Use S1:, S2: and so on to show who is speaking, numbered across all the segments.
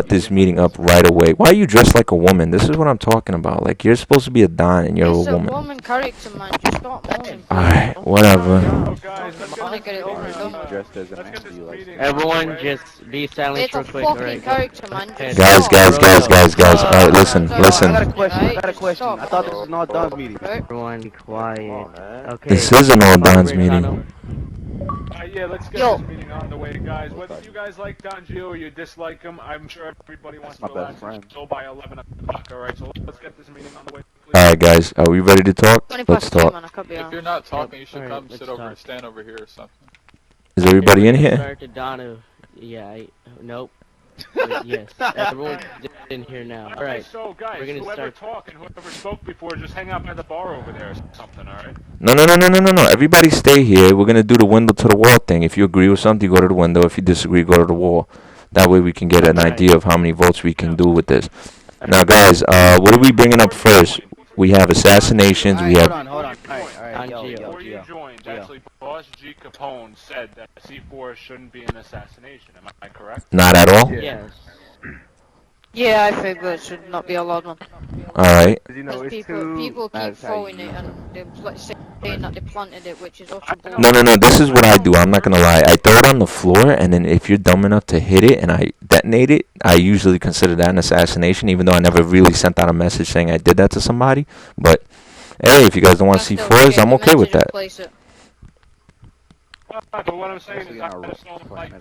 S1: cut this meeting up right away. Why are you dressed like a woman? This is what I'm talking about. Like, you're supposed to be a Don and you're a woman.
S2: It's a woman character, man. Just stop moaning.
S1: Alright, whatever.
S3: Everyone just be silent real quick, alright?
S2: Character, man.
S1: Guys. Alright, listen.
S4: I got a question. I thought this was an all Don's meeting.
S3: Everyone be quiet. Okay.
S1: This is an all Don's meeting.
S5: Yeah, let's get this meeting on the way, guys. Whether you guys like Don Gio or you dislike him, I'm sure everybody wants to relax until by 11 o'clock, alright? So let's get this meeting on the way, please. Alright,
S1: guys, are we ready to talk? Let's talk.
S6: If you're not talking, you should come sit over, stand over here or something.
S1: Is everybody in here?
S3: Nope. Yes, everyone's in here now. Alright,
S5: so guys,
S3: we're gonna
S5: whoever
S3: start.
S5: talked and whoever spoke before, just hang out by the bar over there or something, alright?
S1: No. Everybody stay here. We're gonna do the window to the wall thing. If you agree with something, you go to the window. If you disagree, go to the wall. That way we can get an idea of how many votes we can do with this. Now, guys, what are we bringing up first? We have assassinations. We have.
S4: Hold on. Alright,
S5: Before you joined, actually, Boss G. Capone said that C4 shouldn't be an assassination. Am I correct?
S1: Not at all?
S3: Yes.
S2: Yeah, I think that should not be allowed, man.
S1: Alright.
S2: Because people keep throwing it and they're saying that they planted it, which is also bullshit.
S1: No. This is what I do. I'm not gonna lie. I throw it on the floor, and then if you're dumb enough to hit it and I detonate it, I usually consider that an assassination, even though I never really sent out a message saying I did that to somebody. But hey, if you guys don't want C4s, I'm okay with that.
S5: But what I'm saying is I just don't like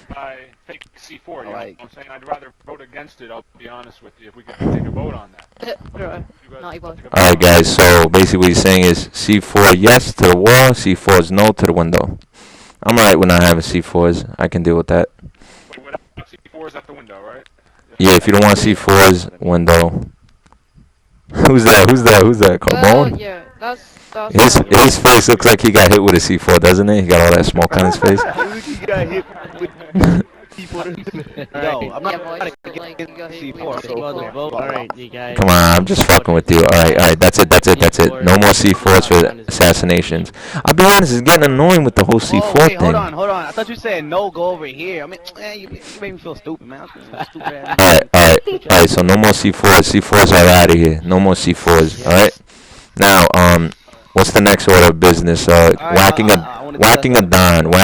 S5: by fake C4, you know what I'm saying? I'd rather vote against it, I'll be honest with you, if we could take a vote on that.
S1: Alright guys, so basically what he's saying is C4 yes to the wall, C4 is no to the window. I'm alright with not having C4s, I can deal with that.
S5: Wait, without C4s at the window, right?
S1: Yeah, if you don't want C4s, window. Who's that? Carbone?
S2: Yeah, that's
S1: his face looks like he got hit with a C4, doesn't it? He got all that smoke on his face.
S4: He got hit with C4. No, I'm not against C4.
S3: Alright, you guys.
S1: Come on, I'm just fucking with you. Alright, that's it. No more C4s for assassinations. I'll be honest, it's getting annoying with the whole C4 thing.
S4: Hold on. I thought you said no, go over here. I mean, you made me feel stupid, man.
S1: Alright, so no more C4s. C4s are out of here. No more C4s, alright? Now, what's the next order of business? Whacking a Don.
S7: How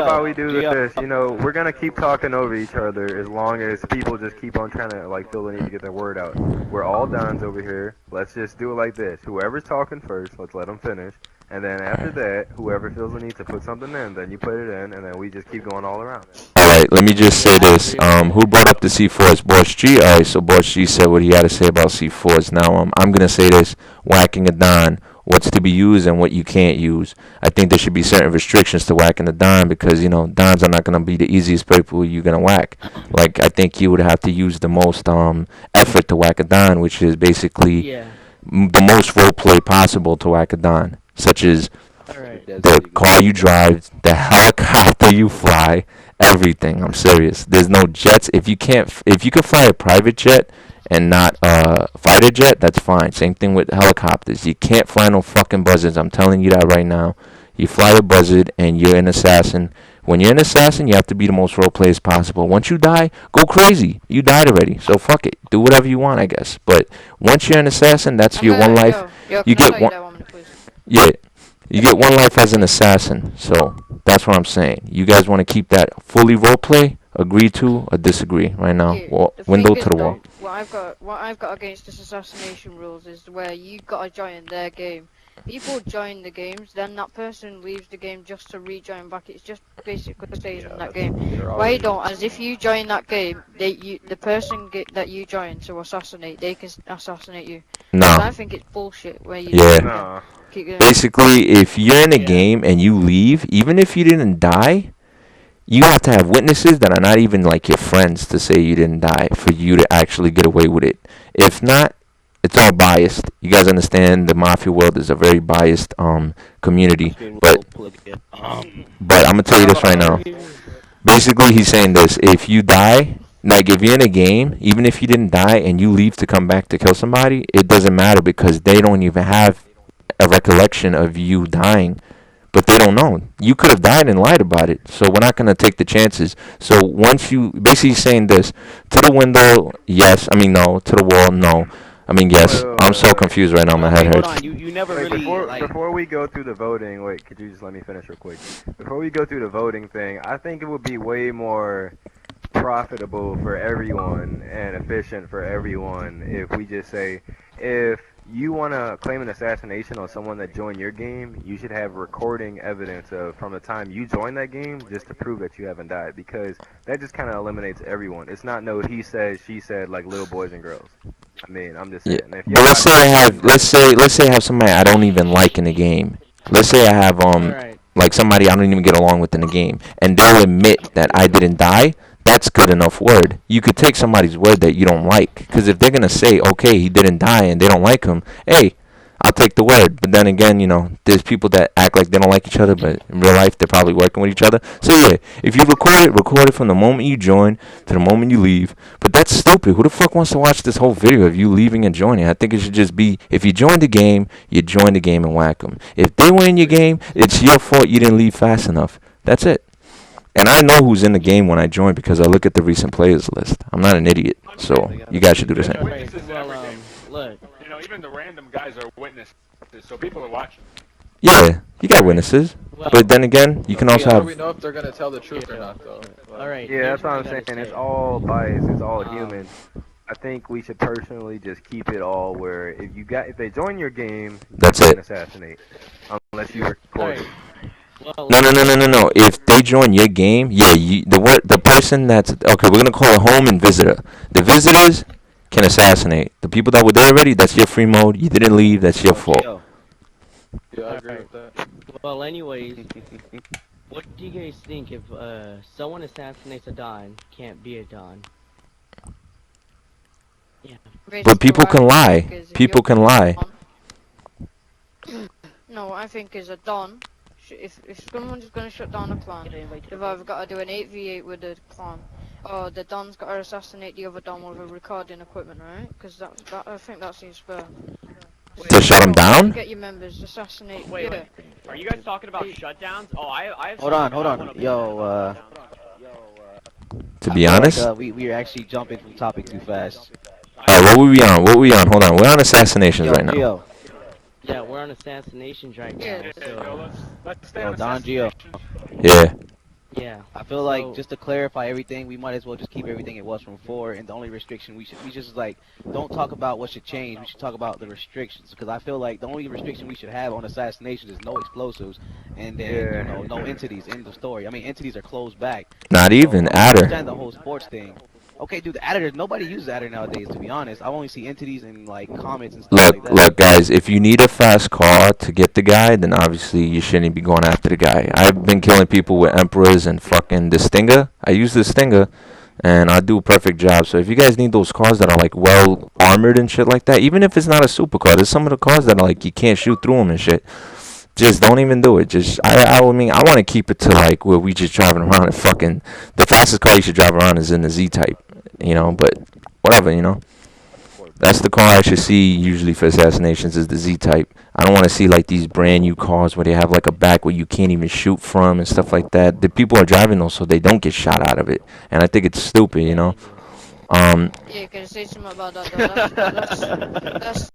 S7: about we do this? You know, we're gonna keep talking over each other as long as people just keep on trying to feel the need to get their word out. We're all Dons over here. Let's just do it like this. Whoever's talking first, let's let them finish. And then after that, whoever feels the need to put something in, then you put it in, and then we just keep going all around.
S1: Alright, let me just say this. Who brought up the C4s? Boss G? Alright, so Boss G said what he had to say about C4s. Now, I'm going to say this. Whacking a Don. What's to be used and what you can't use. I think there should be certain restrictions to whacking a Don because, you know, Dons are not going to be the easiest people you're going to whack. Like, I think you would have to use the most effort to whack a Don, which is basically the most roleplay possible to whack a Don. Such as the car you drive, the helicopter you fly, everything. I'm serious. There's no jets. If you can fly a private jet and not a fighter jet, that's fine. Same thing with helicopters. You can't fly no fucking buzzards. I'm telling you that right now. You fly a buzzard and you're an assassin. When you're an assassin, you have to be the most roleplay as possible. Once you die, go crazy. You died already, so fuck it. Do whatever you want, I guess. But once you're an assassin, that's your one life. You get one. Yeah, you get one life as an assassin, so that's what I'm saying. You guys want to keep that fully roleplay? Agree to or disagree right now? Window to the wall.
S2: What I've got against this assassination rules is where you gotta join their game. People join the games, then that person leaves the game just to rejoin back. It's just basically stays in that game. Why don't? As if you join that game, the person that you join to assassinate, they can assassinate you.
S1: No.
S2: I think it's bullshit where you.
S1: Yeah. Basically, if you're in a game and you leave, even if you didn't die, you have to have witnesses that are not even like your friends to say you didn't die for you to actually get away with it. If not, it's all biased. You guys understand the mafia world is a very biased community. But I'm gonna tell you this right now. Basically, he's saying this: if you die, like if you're in a game, even if you didn't die and you leave to come back to kill somebody, it doesn't matter because they don't even have a recollection of you dying. but they don't know. You could have died and lied about it, so we're not gonna take the chances. So once you basically saying this to the window, yes. I mean no. To the wall, no. I mean yes. I'm so confused right now. My head
S4: Hold
S1: hurts.
S4: on, you never
S7: Wait,
S4: really
S7: before
S4: like.
S7: before we go through the voting, wait, could you just let me finish real quick? Before we go through the voting thing, I think it would be way more profitable for everyone and efficient for everyone if we just say, if you want to claim an assassination on someone that joined your game, you should have recording evidence of from the time you joined that game just to prove that you haven't died, because that just kind of eliminates everyone. It's not no he said, she said like little boys and girls. I mean, I'm just
S1: Yeah,
S7: saying. If
S1: but let's say I have let's say I have somebody I don't even like in the game. Let's say I have
S3: Alright.
S1: like somebody I don't even get along with in the game, and they'll admit that I didn't die. That's good enough word. You could take somebody's word that you don't like, because if they're gonna say okay he didn't die and they don't like him, hey, I'll take the word. But then again, you know, there's people that act like they don't like each other, but in real life they're probably working with each other. So yeah, if you record it from the moment you join to the moment you leave. But that's stupid. Who the fuck wants to watch this whole video of you leaving and joining? I think it should just be, if you join the game, you join the game and whack them. If they were in your game, it's your fault you didn't leave fast enough. That's it. And I know who's in the game when I join because I look at the recent players list. I'm not an idiot, so you guys should do the same.
S3: Well, look.
S5: You know, even the random guys are witnesses, so people are watching.
S1: Yeah, you got witnesses. But then again, you can also
S6: How do
S1: have...
S6: we know if they're gonna tell the truth or not, though?
S3: Alright.
S7: Yeah, that's what I'm saying. It's all bias. It's all human. I think we should personally just keep it all where if they join your game,
S1: That's
S7: you
S1: it.
S7: can assassinate, unless you record it.
S3: Well,
S1: No. If they join your game, yeah, the person that's... Okay, we're going to call it home and visitor. The visitors can assassinate. The people that were there already, that's your free mode. You didn't leave, that's your fault.
S6: Yeah, I agree with that.
S3: Well, anyways, what do you guys think if someone assassinates a Don, can't be a Don? Yeah.
S1: But people can lie. People can lie.
S2: No, what I think is a Don. If someone's gonna shut down a clan, they've either got to do an 8v8 with the clan, or the Don's got to assassinate the other Don with a recording equipment, right? Because I think that seems fair.
S1: To shut them down?
S2: Get your members, assassinate.
S8: Wait,
S2: yeah.
S8: are you guys talking about shutdowns? Oh, I have
S4: Hold on. Yo,
S1: To be honest?
S4: we are actually jumping from topic too fast.
S1: What were we on? Hold on. We're on assassinations right now.
S4: Gio.
S3: Yeah, we're on assassinations right now. So,
S5: Let's stay
S4: Yo,
S5: on
S4: Don Gio.
S1: Yeah.
S3: yeah.
S4: I feel like just to clarify everything, we might as well just keep everything it was from before. And the only restriction we just like don't talk about what should change. We should talk about the restrictions, because I feel like the only restriction we should have on assassinations is no explosives, and then no entities in the story. I mean, entities are closed back.
S1: Not even
S4: I
S1: adder.
S4: understand the whole sports thing. Okay, dude, the adder, nobody uses adder nowadays, to be honest. I only see entities in like comments and stuff like that.
S1: Look, guys. If you need a fast car to get the guy, then obviously you shouldn't be going after the guy. I've been killing people with Emperors and fucking the Stinger. I use the Stinger, and I do a perfect job. So if you guys need those cars that are like well armored and shit like that, even if it's not a supercar, there's some of the cars that are like you can't shoot through them and shit. Just don't even do it. Just I mean I want to keep it to like where we just driving around and fucking the fastest car you should drive around is in the Z type, you know. But whatever, you know. That's the car I should see usually for assassinations is the Z type. I don't want to see like these brand new cars where they have like a back where you can't even shoot from and stuff like that. The people are driving those so they don't get shot out of it, and I think it's stupid, you know.
S2: Yeah, can I say something about that though?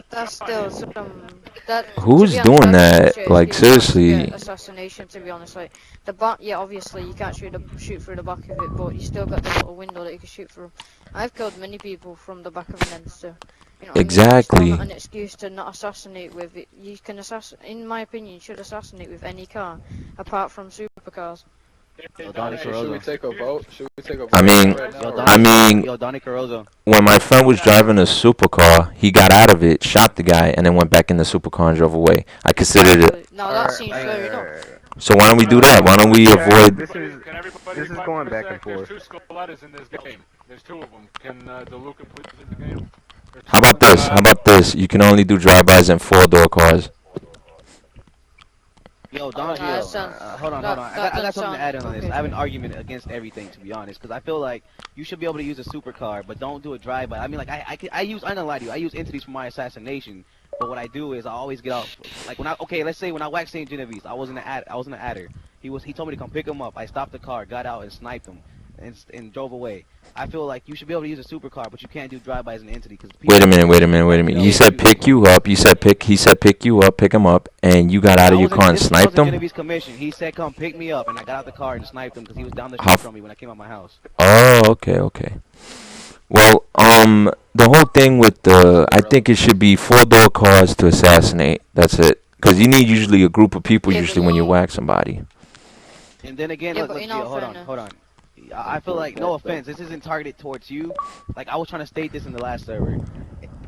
S2: That's still some.
S1: Who's doing that? Like seriously.
S2: Assassination, to be honest. Like the back, yeah, obviously you can't shoot through the back of it, but you still got the little window that you can shoot through. I've killed many people from the back of an end, so you know.
S1: Exactly.
S2: I mean, it's not an excuse to not assassinate with it. You can in my opinion, you should assassinate with any car, apart from supercars.
S6: Should we take a vote?
S1: I mean,
S4: Yo, Donnie Carozzo.
S1: when my friend was driving a supercar, he got out of it, shot the guy, and then went back in the supercar and drove away. I considered it.
S2: No, that seems fair enough.
S1: So why don't we do that? Why don't we avoid?
S7: This is going back and forth.
S5: There's two Scolettas in this game. There's two of them. Can DeLuca please in the game?
S1: How about this? You can only do drive-bys in 4-door cars.
S4: Yo, Don Gio, hold on. I got something to add on this. I have an argument against everything, to be honest, because I feel like you should be able to use a supercar, but don't do a drive-by. I mean, like, I'm not gonna lie to you, I use entities for my assassination, But what I do is I always get out. Like let's say when I whacked St. Genevieve's, I was in the adder. He told me to come pick him up. I stopped the car, got out, and sniped him, and drove away. I feel like you should be able to use a supercar, but you can't do drive-by as an entity.
S1: Wait a minute. You said pick you up. He said pick you up, pick him up, and you got out of your car and sniped him?
S4: Genevieve's commission. He said come pick me up, and I got out the car and sniped him because he was down the street from me when I came out my house.
S1: Oh, okay. Well, the whole thing with I think it should be 4-door cars to assassinate. That's it. Because you need usually a group of people when you whack somebody.
S4: And then again, look, hold on. I feel like, no offense, this isn't targeted towards you. Like, I was trying to state this in the last server.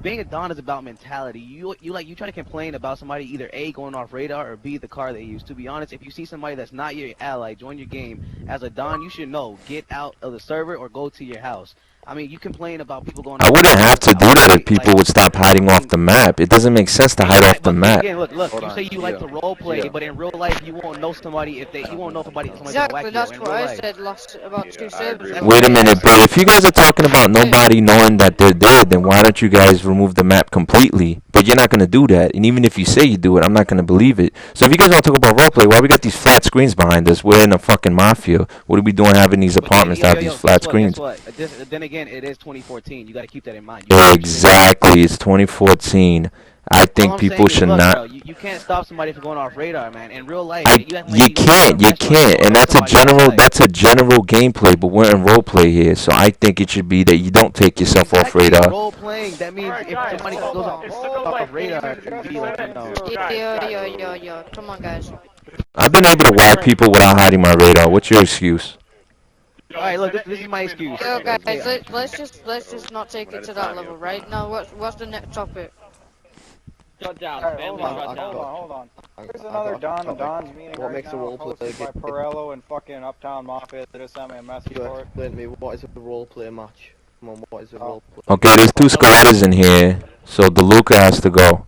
S4: Being a Don is about mentality. You try to complain about somebody either A, going off radar, or B, the car they use. To be honest, if you see somebody that's not your ally join your game as a Don, you should know, get out of the server or go to your house. I mean, you complain about people going.
S1: I wouldn't have to do that if people would stop hiding off the map. It doesn't make sense to hide off the map.
S4: Again, look. You say you like to role play, but in real life, you won't know somebody you won't know somebody.
S2: Exactly, that's what I said last about 2 servers.
S1: Wait a minute, but if you guys are talking about nobody knowing that they're dead, then why don't you guys remove the map completely? But you're not gonna do that, and even if you say you do it, I'm not gonna believe it. So if you guys want to talk about roleplay, why we got these flat screens behind us? We're in a fucking mafia. What are we doing having these apartments that have these flat screens?
S4: Then again, it is 2014. You got to keep that in mind.
S1: Exactly, it's 2014. I think people should not.
S4: Bro, you can't stop somebody from going off radar, man. In real life,
S1: you can't, and that's a general gameplay. But we're in roleplay here, so I think it should be that you don't take yourself off radar.
S4: Role playing, that means if somebody goes off radar, it can be like,
S2: Yo, come on, guys.
S1: I've been able to whack people without hiding my radar. What's your excuse?
S4: Alright, look, this is my excuse.
S2: Yo, guys, let's just not take it to that level, right? Now, what's the next topic?
S8: Shut down.
S9: Right,
S8: Family shut down.
S9: hold on. There's another Don's meeting
S10: What makes a role play
S9: hosted by Pirello and fucking Uptown Mafia. They just sent me a message for it.
S10: Explain to me, what is a role play match? Come on, what is a role play?
S1: Okay, there's 2 squatters in here, so DeLuca has to go.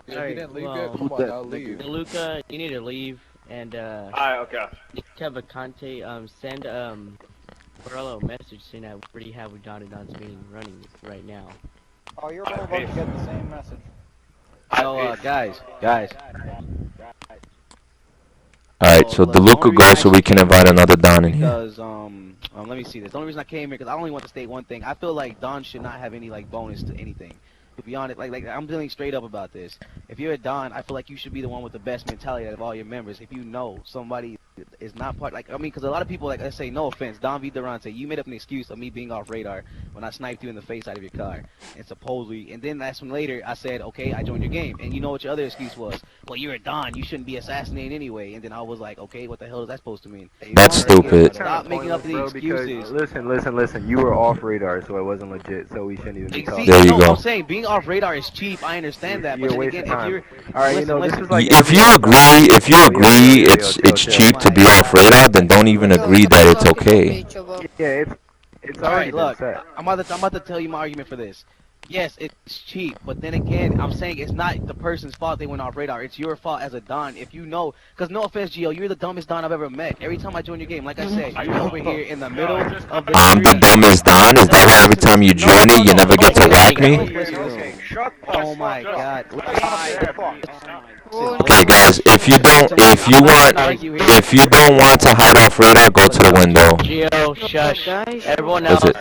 S6: Yeah, if you didn't leave yet, come on, I'll leave.
S3: DeLuca, you need to leave, and
S8: Alright, okay.
S3: you have a Conte, send Pirello a message saying that we already have Don's meeting running right now.
S9: Oh, you're about to get the same message.
S4: So, guys.
S1: Alright, so DeLuca goes so we can invite another Don in here.
S4: Because, let me see this. The only reason I came here, because I only want to state one thing. I feel like Don should not have any, like, bonus to anything. To be honest, like I'm dealing straight up about this. If you're a Don, I feel like you should be the one with the best mentality out of all your members. If you know somebody is not part, like, I mean, because a lot of people, like, let's say, no offense, Don V. Durante, you made up an excuse of me being off radar when I sniped you in the face out of your car, and supposedly, and then that's when later I said, okay, I joined your game, and you know what your other excuse was? Well, you're a Don, you shouldn't be assassinated anyway, and then I was like, okay, what the hell is that supposed to mean?
S1: That's stupid.
S4: Stop making up the excuses.
S7: Listen, you were off radar, so it wasn't legit, so we shouldn't even be talking.
S1: There you go.
S4: I'm saying, being off radar is cheap, I understand that, but then again, if you're...
S7: Alright,
S4: this
S7: is like...
S1: If you agree it's cheap to be off radar, then don't even agree that it's okay.
S7: Yeah, it's
S4: alright, look, I'm about to tell you my argument for this. Yes, it's cheap, but then again, I'm saying it's not the person's fault they went off radar. It's your fault as a Don. If you know, because no offense, Gio, you're the dumbest Don I've ever met. Every time I join your game, like I said, you're over here in the middle of the...
S1: I'm the dumbest Don? Is that why every time you join it, you never get to whack me?
S4: Oh my god.
S1: Okay, guys, if you don't want to hide off radar, go to the window.
S3: Gio, shush. Everyone else.
S4: Look,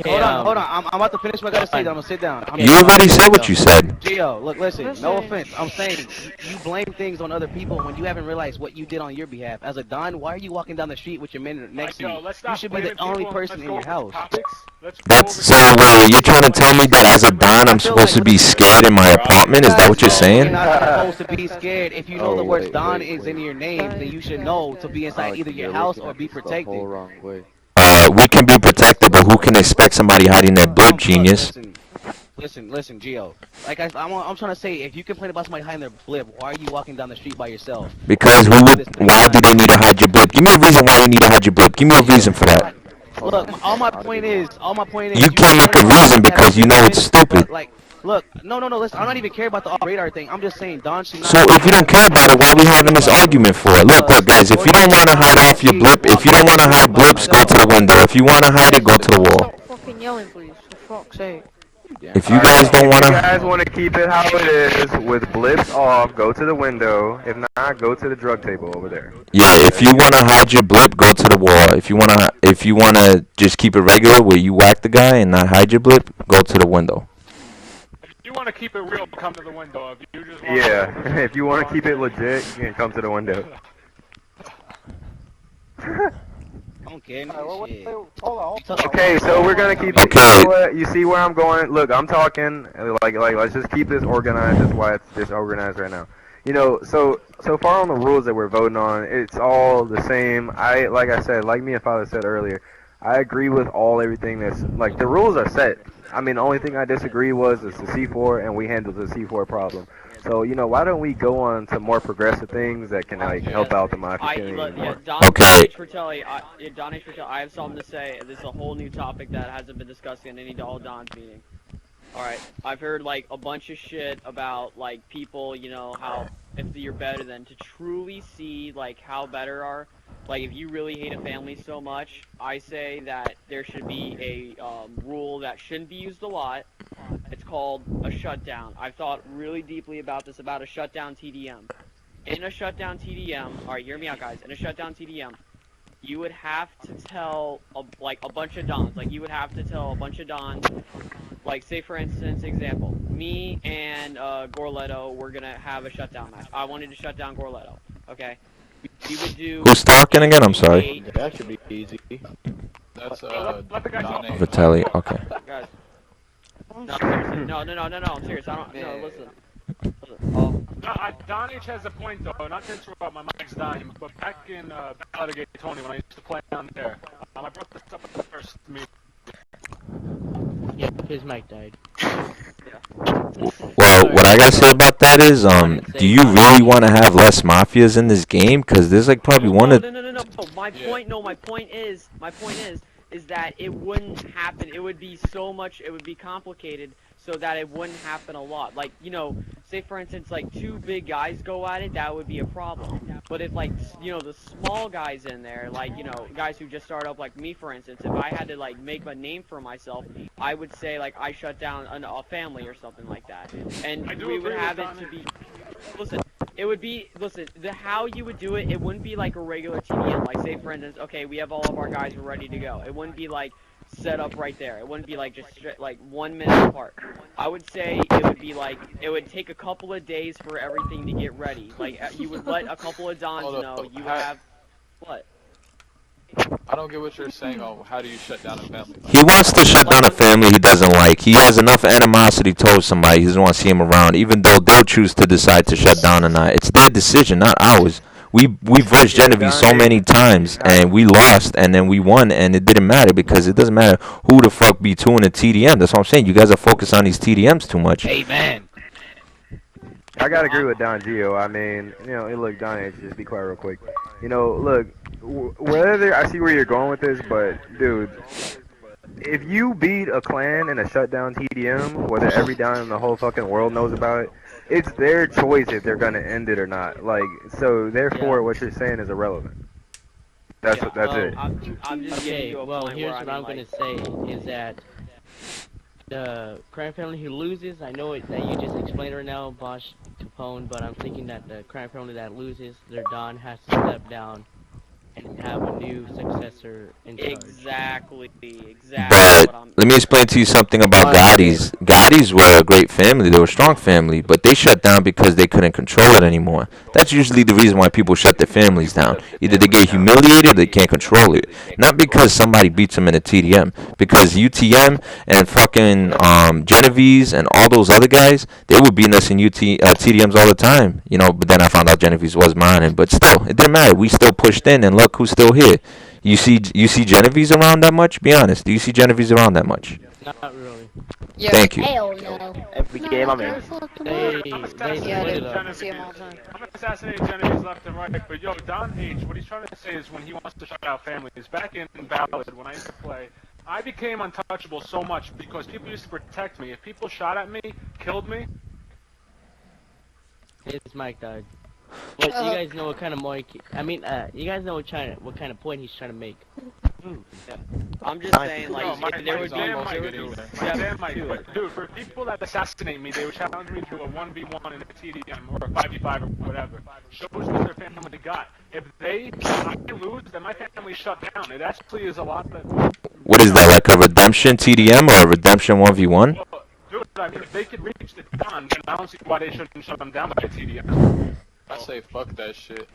S4: hold on. I'm about to finish what I gotta say. I'm gonna sit down.
S1: You already said what you said.
S4: Gio, look, listen. No offense. I'm saying you blame things on other people when you haven't realized what you did on your behalf. As a Don, why are you walking down the street with your men next to you? You should be the only person in your house.
S1: So wait, you're trying to tell me that as a Don, I'm supposed to be scared in my apartment? Is that what you're saying?
S4: You're not supposed to be scared. If you know the words Don is in your name, then you should know to be inside either your house or be protected.
S1: We can be protected, but who can expect somebody hiding their blip, genius?
S4: Listen, Gio. Like I'm trying to say, if you complain about somebody hiding their blip, why are you walking down the street by yourself?
S1: Because why do they need to hide your blip? Give me a reason why you need to hide your blip. Give me a reason for that.
S4: Look, all my point is.
S1: You can't make a reason because you know it's stupid.
S4: Like, look, no, listen, I'm not even care about the off-radar thing. I'm just saying Don should not...
S1: So if you don't care about it, why are we having this argument for? Look, guys, if you don't want to hide off your blip, if you don't want to hide blips, go to the window. If you want to hide it, go to the wall.
S2: Stop fucking yelling, please, for fuck's sake.
S1: If you guys don't want
S7: If you
S1: to,
S7: guys want to keep it how it is with blips off, go to the window. If not, go to the drug table over there.
S1: yeah, if you want to hide your blip, go to the wall. If you wanna just keep it regular where you whack the guy and not hide your blip, go to the window.
S5: If you want to keep it real, come to the window. If you just want
S7: Yeah, if you want to keep it legit, you can come to the window.
S4: Okay,
S7: Okay, so we're gonna keep it.
S1: Okay.
S7: You know what? You see where I'm going? Look, I'm talking like let's just keep this organized. That's why it's disorganized right now. You know, so far on the rules that we're voting on, it's all the same. Like I said, like me and Father said earlier, I agree with everything that's like the rules are set. I mean, the only thing I disagree was is the C4, and we handled the C4 problem. So you know, why don't we go on to more progressive things that can like help out the mafia community more?
S1: Okay.
S8: Don H. Fratelli, I have something to say. This is a whole new topic that hasn't been discussed in any all Don's meeting. Alright, I've heard like a bunch of shit about like people, you know, how if you're better than to truly see like how better are. Like if you really hate a family so much, I say that there should be a rule that shouldn't be used a lot. It's called a shutdown. I've thought really deeply about this, about a shutdown TDM. In a shutdown TDM, alright, hear me out guys, in a shutdown TDM, you would have to tell a bunch of dons, like you would have to tell a bunch of dons, like say for instance, example, me and Gorletto, we're gonna have a shutdown match. I wanted to shut down Gorletto, okay? We would do...
S1: Who's talking again? I'm sorry.
S10: That should be easy.
S6: That's
S5: let the guy talk.
S1: Vitelli. Okay.
S8: Guys. No, seriously. No, I'm serious. I don't... No, listen.
S5: Don H has a point though, not to interrupt, my mic's dying, but back in Balladegate Tony, when I used to play down there, I brought this up at the first meeting.
S3: Yeah, his mic died.
S1: Well, what I gotta say about that is, do you really want to have less mafias in this game? Because there's like probably one of...
S8: No. My point is that it wouldn't happen. It would be so much, it would be complicated so that it wouldn't happen a lot. Like, you know, say for instance, like two big guys go at it, that would be a problem. But if like, you know, the small guys in there, like, you know, guys who just start up like me for instance, if I had to like make a name for myself, I would say like I shut down a family or something like that. And we would have it to be, listen, it would be, listen, how you would do it, it wouldn't be like a regular TDM. Like say for instance, okay, we have all of our guys ready to go. It wouldn't be like set up right there. It wouldn't be like just like 1 minute apart. I would say it would be like, it would take a couple of days for everything to get ready. Like you would let a couple of dons know you have, what?
S6: I don't get what you're saying on how do you shut down a family.
S1: He wants to shut down a family he doesn't like. He has enough animosity towards somebody. He doesn't want to see him around, even though they'll choose to decide to shut down or not. It's their decision, not ours. We versed Genevieve so many times, and we lost, and then we won, and it didn't matter because it doesn't matter who the fuck be two in a TDM. That's what I'm saying. You guys are focused on these TDMs too much.
S4: Amen.
S7: I gotta agree with Don Gio. I mean, you know, look, Don H, just be quiet real quick. You know, look, whether I see where you're going with this, but dude, if you beat a clan in a shutdown TDM, whether every don in the whole fucking world knows about it, it's their choice if they're gonna end it or not. Like, so therefore, what you're saying is irrelevant. That's it.
S8: I'm just
S3: okay,
S8: getting to a
S3: well,
S8: point
S3: here's
S8: where
S3: what I'm gonna say is that the crime family who loses, I know that you just explained right now, Bosch Capone, but I'm thinking that the crime family that loses, their don has to step down and have a new successor in charge.
S8: Exactly.
S1: But let me explain to you something about Gotti's. Gotti's were a great family. They were a strong family, but they shut down because they couldn't control it anymore. That's usually the reason why people shut their families down. Either they get humiliated or they can't control it. Not because somebody beats them in a TDM. Because UTM and fucking Genevieve's and all those other guys, they were beating us in TDMs all the time. You know, but then I found out Genevieve's was mine. But still, it didn't matter. We still pushed in, and look who's still here. You see Genevieve's around that much? Be honest. Do you see Genevieve's around that much?
S3: Not really.
S2: Yeah.
S1: Thank you.
S10: Hell no. Every game I'm in.
S3: They split it up.
S2: I see him all the time.
S5: I'm assassinating Genevieve's left and right, but yo, Don H, what he's trying to say is when he wants to shut out families, back in Ballad, when I used to play, I became untouchable so much because people used to protect me. If people shot at me, killed me...
S3: His mic died. But you guys know what kind of mic, you guys know what kind of point he's trying to make.
S8: I'm just saying, like,
S5: No, my
S8: if there would be
S5: dad might
S8: there
S5: do
S8: would
S5: it.
S8: be
S5: My dad
S8: steps
S5: might
S8: to
S5: do
S8: it.
S5: it. Dude, for people that assassinate me, they would challenge me to a 1v1 in a TDM or a 5v5 or whatever. Shows what their family got. If I lose, then my family shut down. It actually is a lot of...
S1: What is that, like a redemption TDM or a redemption 1v1?
S5: Well, dude, I mean, if they could reach the Don, then I don't see why they shouldn't shut them down by a TDM.
S6: I say fuck that shit.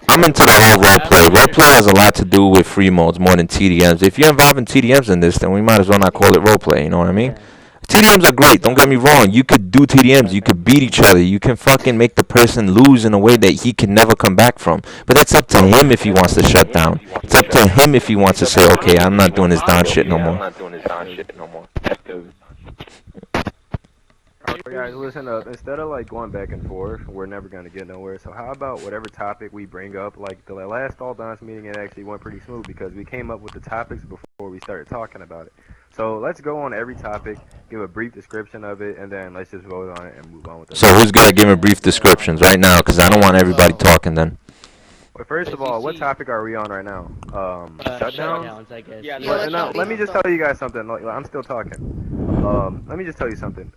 S1: I'm into the whole roleplay. Roleplay has a lot to do with free modes more than TDMs. If you're involving TDMs in this, then we might as well not call it roleplay, you know what I mean? TDMs are great, don't get me wrong. You could do TDMs, you could beat each other, you can fucking make the person lose in a way that he can never come back from. But that's up to him if he wants to shut down. It's up to him if he wants to say, okay, I'm not doing this Don shit no more.
S7: Alright guys, listen up. Instead of like going back and forth, we're never gonna get nowhere. So how about whatever topic we bring up? Like the last All Dons meeting, it actually went pretty smooth because we came up with the topics before we started talking about it. So let's go on every topic, give a brief description of it, and then let's just vote on it and move on with it.
S1: So who's gonna give me brief descriptions right now? Because I don't want everybody talking then.
S7: Well, first of all, what topic are we on right now? Shutdowns?
S3: I guess.
S8: Yeah,
S7: No, let me just tell you guys something. Like, I'm still talking. Let me just tell you something.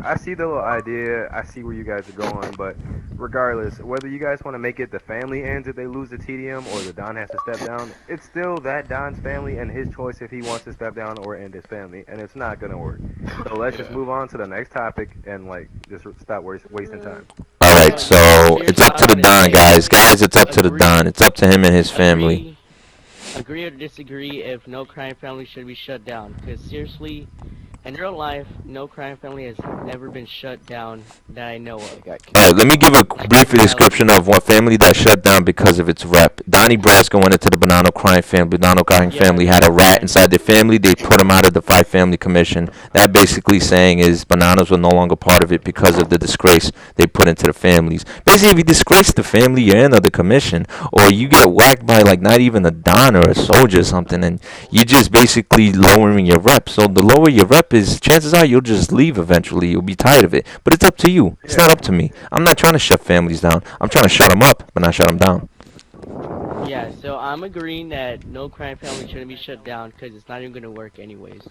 S7: I see the little idea. I see where you guys are going, but regardless, whether you guys want to make it the family ends if they lose the TDM or the Don has to step down, it's still that Don's family and his choice if he wants to step down or end his family, and it's not gonna work. So let's just move on to the next topic and like just stop wasting time.
S1: Alright, so it's up to the Don, guys. Guys, it's up to the Don. It's up to him and his family.
S3: Agree or disagree if no crime family should be shut down? Because seriously, in real life, no crime family has never been shut down that I know of.
S1: Alright, let me give a brief description of one family that shut down because of its rep. Donnie Brasco went into the Bonanno crime family. Bonanno crime family had a rat inside their family. They put him out of the Five Family Commission. That basically saying is Bonannos were no longer part of it because of the disgrace they put into the families. Basically, if you disgrace the family, you're in the commission, or you get whacked by like not even a Don or a soldier or something, and you're just basically lowering your rep. So the lower your rep is, chances are you'll just leave eventually. You'll be tired of it. But it's up to you. It's not up to me. I'm not trying to shut families down. I'm trying to shut them up, but not shut them down.
S3: Yeah, so I'm agreeing that no crime family shouldn't be shut down because it's not even going to work anyways.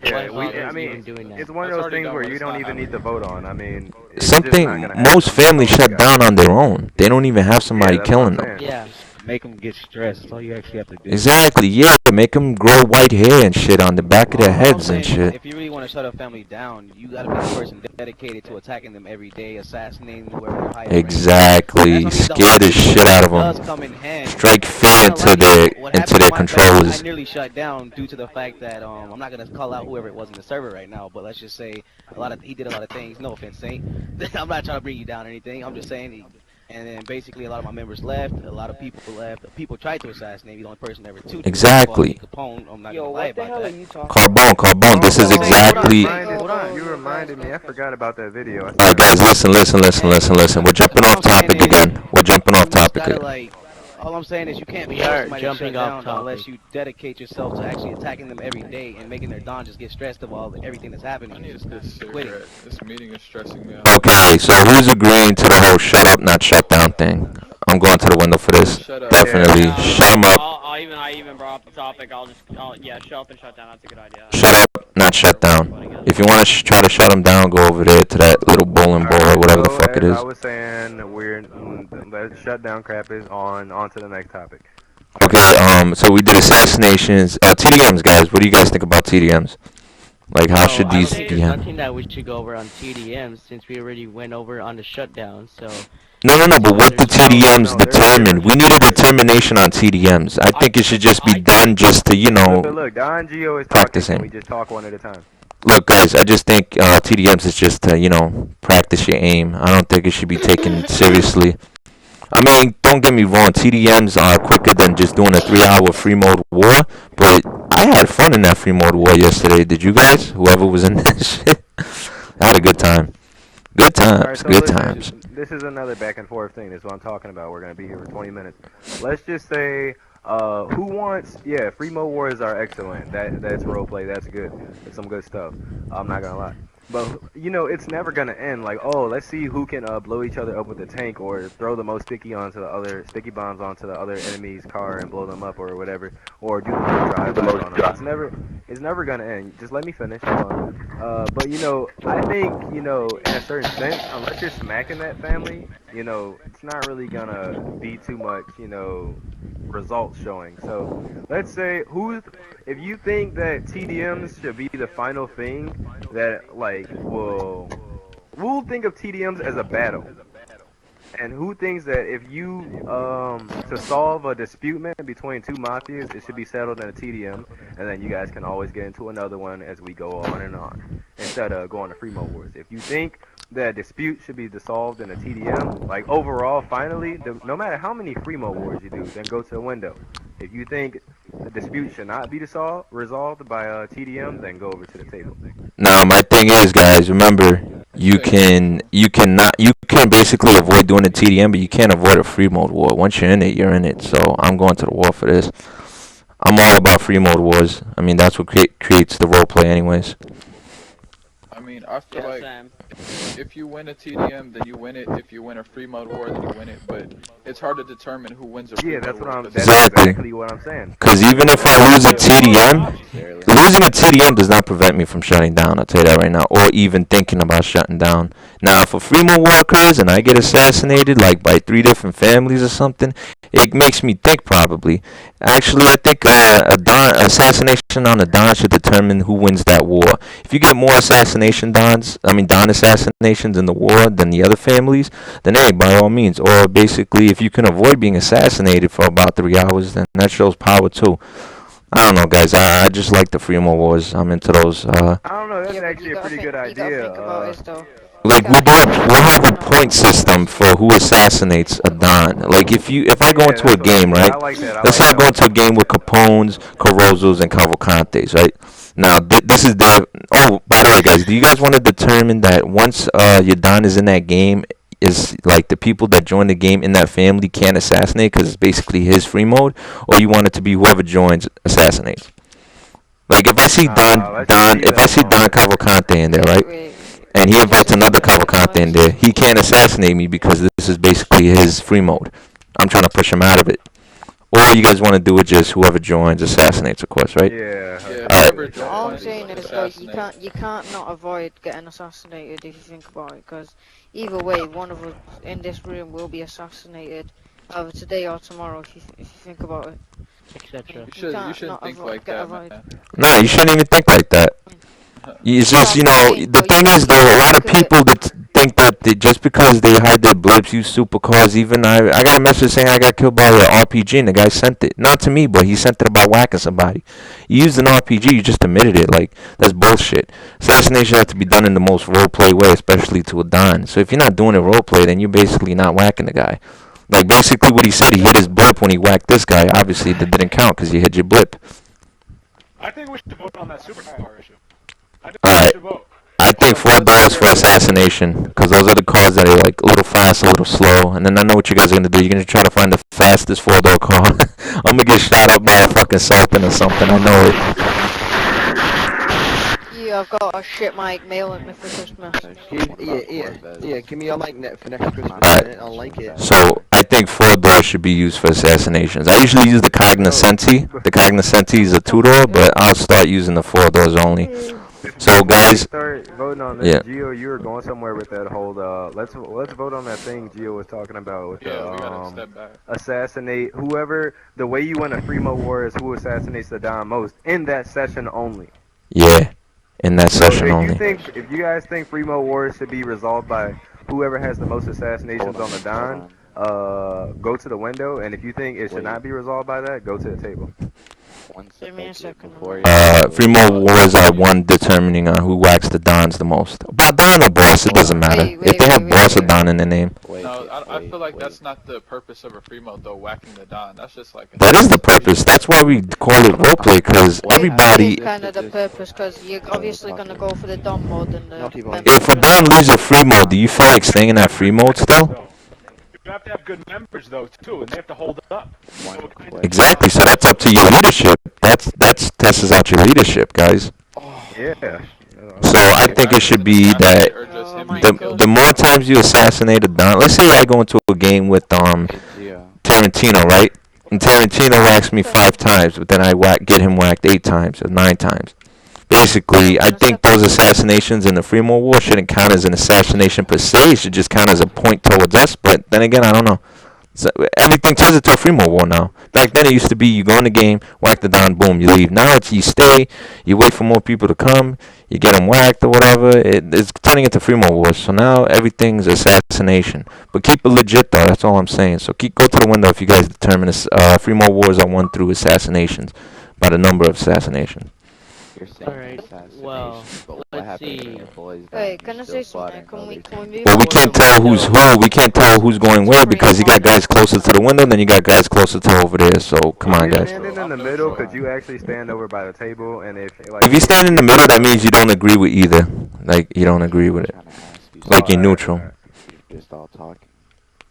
S7: Yeah, I mean, it's one of those things where you don't even need to vote on. I mean,
S1: Most families shut down on their own. They don't even have somebody killing them.
S3: Yeah.
S4: Make them get stressed. That's all you actually have to do.
S1: Exactly, yeah. Make them grow white hair and shit on the back of their heads and shit.
S4: If you really want to shut a family down, you gotta be a person dedicated to attacking them every day, assassinating whoever they're hiding.
S1: Exactly. Scare the shit out of them. Strike fear into their controllers.
S4: I nearly shut down due to the fact that I'm not gonna call out whoever it was in the server right now, but let's just say he did a lot of things. No offense, Saint. I'm not trying to bring you down or anything. I'm just saying. And then basically a lot of my members left, a lot of people left, people tried to assassinate me, the only person ever to.
S1: Exactly.
S4: Capone, I'm not gonna lie about that.
S1: Carbone, this is exactly...
S7: You reminded me, I forgot about that video.
S1: Alright guys, listen. We're jumping off topic again.
S4: All I'm saying is you can't be jumping off down unless you dedicate yourself to actually attacking them every day and making their Don just get stressed of everything that's happening.
S6: This meeting is stressing me out.
S1: Okay, so who's agreeing to the whole shut up, not shut down thing? I'm going to the window for this. Definitely. Shut them up.
S8: I even brought up the topic. Yeah, shut up and shut down. That's a good idea.
S1: Shut up, not shut down. If you want to try to shut them down, go over there to that little bowling ball or whatever the fuck it is.
S7: I was saying, the shutdown crap is on to the next topic.
S1: Okay, so we did assassinations. TDMs, guys. What do you guys think about TDMs? Like, how should these...
S3: There's nothing that we should go over on TDMs since we already went over on the shutdown, so...
S1: No, but what the TDMs determine? We need a determination on TDMs. I think it should just be done just to,
S7: Look, Don Gio is
S1: practicing.
S7: We just talk one at a time.
S1: Look, guys, I just think TDMs is just to, practice your aim. I don't think it should be taken seriously. I mean, don't get me wrong, TDMs are quicker than just doing a 3-hour free mode war, but I had fun in that free mode war yesterday. Did you guys? Whoever was in that shit? I had a good time. Good times, good times.
S7: This is another back and forth thing. This is what I'm talking about. We're going to be here for 20 minutes. Let's just say, who wants... free mode wars are excellent. That's roleplay. That's good. That's some good stuff. I'm not going to lie. But you know, it's never gonna end. Like, oh, let's see who can blow each other up with a tank, or throw the most sticky bombs onto the other enemy's car and blow them up, or whatever, or do the most drive-bys on them. It's never gonna end. Just let me finish. Hold on. But you know, I think you know, in a certain sense, unless you're smacking that family, you know, it's not really gonna be too much, you know, results showing. So let's say if you think that TDMs should be the final thing that like we'll think of TDMs as a battle. And who thinks that if you to solve a dispute between two mafias, it should be settled in a TDM, and then you guys can always get into another one as we go on and on, instead of going to free mode wars. If you think that dispute should be dissolved in a TDM, like overall, finally, no matter how many free mode wars you do, then go to a window. If you think the dispute should not be resolved by a TDM, then go over to the table.
S1: Now, my thing is, guys, remember, you can basically avoid doing a TDM, but you can't avoid a free mode war. Once you're in it, you're in it. So I'm going to the war for this. I'm all about free mode wars. I mean, that's what creates the role play, anyways.
S6: I mean, I feel like if you win a TDM, then you win it. If you win a free mode war, then you win it. But it's hard to determine who wins a free mode war.
S7: That's exactly what I'm saying.
S1: Because even if I lose a TDM, losing a TDM does not prevent me from shutting down. I'll tell you that right now, or even thinking about shutting down. Now, if a free mode war occurs and I get assassinated, like by 3 different families or something, it makes me think probably. Actually, I think assassination on a Don should determine who wins that war. If you get more Don assassinations in the war than the other families, then hey, by all means. Or basically, if you can avoid being assassinated for about 3 hours, then that shows power too. I don't know, guys. I just like the free mode wars. I'm into those.
S7: I don't know. That's actually a pretty good idea.
S1: Like we'll have a point system for who assassinates a Don. Like if I go into a game, right? Let's say I go into a game with Capones, Carozos, and Cavalcantes, right? Now this is the. Oh, by the way, guys, do you guys want to determine that once your Don is in that game, is like the people that join the game in that family can't assassinate because it's basically his free mode, or you want it to be whoever joins assassinates? Like if I see Don Cavalcante in there, right? And he invites another Cavalcante in there, he can't assassinate me because this is basically his free mode. I'm trying to push him out of it. Or you guys want to do it just whoever joins assassinates, of course, right?
S7: Yeah.
S1: Alright.
S2: All I'm saying is, like, you can't not avoid getting assassinated if you think about it, because either way, one of us in this room will be assassinated, either today or tomorrow, if you think about it.
S3: Etc.
S6: You shouldn't think like that, man.
S1: No, you shouldn't even think like that. It's just, you know, the thing is, though, a lot of people that think that just because they hide their blips, use supercars, even I got a message saying I got killed by an RPG, and the guy sent it. Not to me, but he sent it about whacking somebody. You used an RPG, you just admitted it. Like, that's bullshit. Assassination has to be done in the most roleplay way, especially to a Don. So if you're not doing a roleplay, then you're basically not whacking the guy. Like, basically what he said, he hit his blip when he whacked this guy. Obviously, that didn't count because you hit your blip.
S5: I think we should vote on that supercar issue.
S1: I think $4 for assassination, because those are the cars that are like a little fast, a little slow. And then I know what you guys are gonna do. You're gonna try to find the fastest 4-door car. I'm gonna get shot up by a fucking Sultan or something. I know it.
S2: Yeah, I've got a shit mic. Mail it me for Christmas.
S10: Yeah. Give me your mic net for next Christmas. I'll like it.
S1: So I think 4-door should be used for assassinations. I usually use the Cognoscenti. The Cognoscenti is a 2-door, but I'll start using the 4-doors only. So guys,
S7: start voting on this. Gio, you were going somewhere with that whole. Let's vote on that thing Gio was talking about with
S6: we gotta step back.
S7: Assassinate whoever. The way you win a free mode war is who assassinates the Don most in that session only.
S1: Yeah, in that session only.
S7: If you guys think free mode wars should be resolved by whoever has the most assassinations on the Don, go to the window. And if you think it should not be resolved by that, go to the table.
S2: Give me a second.
S1: Free mode wars are one determining on who whacks the Dons the most. About Don or boss, it doesn't matter. If they have boss or Don in their name.
S6: No, I feel like that's not the purpose of a free mode though. Whacking the Don, that's just like.
S1: That is the purpose. That's why we call it roleplay, because everybody.
S2: It's kind of the purpose, because you're obviously gonna go for the Don mode and the.
S1: If a Don loses a free mode, do you feel like staying in that free mode still?
S5: You have to have good members though too, and they have to hold up.
S1: Exactly. So that's up to your leadership. That tests out your leadership, guys.
S7: Yeah.
S1: So I think it should be that
S6: Or just him
S2: my
S6: being
S1: the
S2: God.
S1: the more times you assassinate a Don, let's say I go into a game with Tarantino, right? And Tarantino whacks me 5 times, but then I get him whacked 8 times or 9 times. Basically, I think those assassinations in the Fremont War shouldn't count as an assassination per se. It should just count as a point towards us. But then again, I don't know. So everything turns into a Fremont War now. Back then, it used to be you go in the game, whack the Don, boom, you leave. Now it's you stay, you wait for more people to come, you get them whacked or whatever. It's turning into Fremont Wars. So now everything's assassination. But keep it legit though. That's all I'm saying. So go to the window if you guys determine Fremont Wars are won through assassinations by the number of assassinations.
S3: Alright, well, let's see.
S2: Wait, can I say something? Can we move
S1: Well, we
S2: on?
S1: can't tell who's who. We can't tell who's going where because you got guys closer to the window, then you got guys closer to over there. So come on,
S7: If you're
S1: guys.
S7: standing in the middle, could you actually stand over by the table? And if
S1: you stand in the middle, that means you don't agree with either. Like you don't agree with it. Like you're neutral.
S11: Just all talking.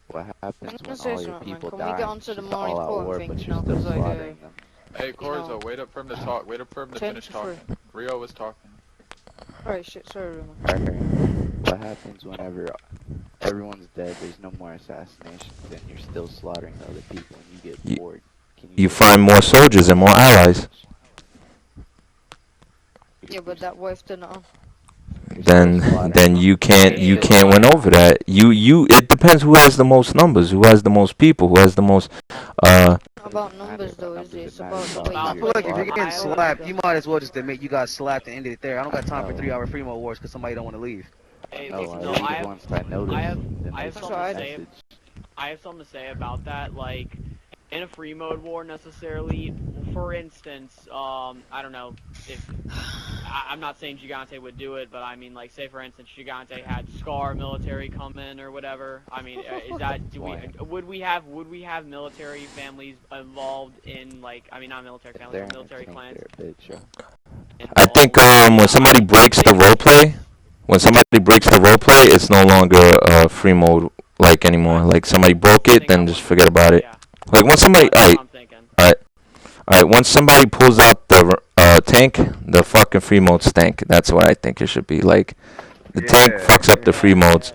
S11: What
S2: I'm
S11: happens
S2: gonna
S11: when
S2: say
S11: all your
S2: something, man.
S11: people
S2: Can we
S11: die?
S2: get on to the
S11: Just
S2: more
S11: all out war,
S2: important
S11: but
S2: things
S11: you're
S2: now?
S11: still
S2: Because
S11: slaughtering them.
S6: Hey, Corzo, wait up for him to talk. Wait up for him to finish talking. Rio was talking.
S2: Alright, shit, sorry, Ruma.
S11: Alright. What happens whenever everyone's dead, there's no more assassinations, and you're still slaughtering the other people and you get bored?
S1: You find more soldiers and more allies.
S2: Yeah, but that wife didn't on.
S1: Then you can't win over that. It depends who has the most numbers, who has the most people, who has the most
S2: About numbers though, is it? It's about the way
S4: I
S2: you
S4: feel like
S2: play.
S4: if you're getting slapped, you might as well just admit you got slapped and end it there. I don't got time for 3-hour Fremont Wars because somebody don't want to leave.
S8: Hey,
S11: No,
S8: listen,
S11: I leave once I notice.
S8: I have
S11: then
S8: something
S11: there's
S8: to
S11: a
S8: say.
S11: message.
S8: I have something to say about that. Like, in a free mode war, necessarily, for instance, I don't know if I'm not saying Gigante would do it, but I mean, like, say for instance, Gigante had Scar military come in or whatever. I mean, is that would we have military families involved in, like, I mean, not military families, but military clans?
S1: I think when somebody breaks the roleplay, it's no longer free mode like anymore. Like somebody broke it, then just forget about it. Like once somebody, alright, once somebody pulls out the tank, the fucking free mode stank. That's what I think it should be. Like the tank fucks up the free modes.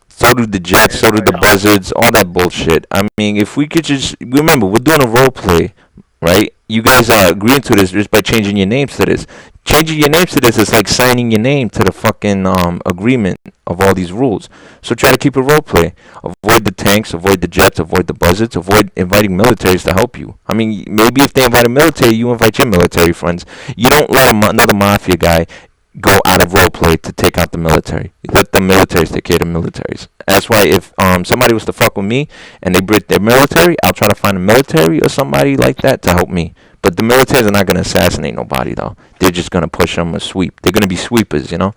S1: So do the jets, so do the buzzards, all that bullshit. I mean, if we could just remember, we're doing a roleplay, right? You guys are agreeing to this just by changing your names to this. Changing your names to this is like signing your name to the fucking agreement of all these rules. So try to keep it roleplay. Avoid the tanks, avoid the jets, avoid the buzzards, avoid inviting militaries to help you. I mean, maybe if they invite a military, you invite your military friends. You don't let another mafia guy go out of roleplay to take out the military. You let the militaries take care of the militaries. That's why if somebody was to fuck with me and they break their military, I'll try to find a military or somebody like that to help me. But the militaries are not going to assassinate nobody, though. They're just going to push them a sweep. They're going to be sweepers, you know?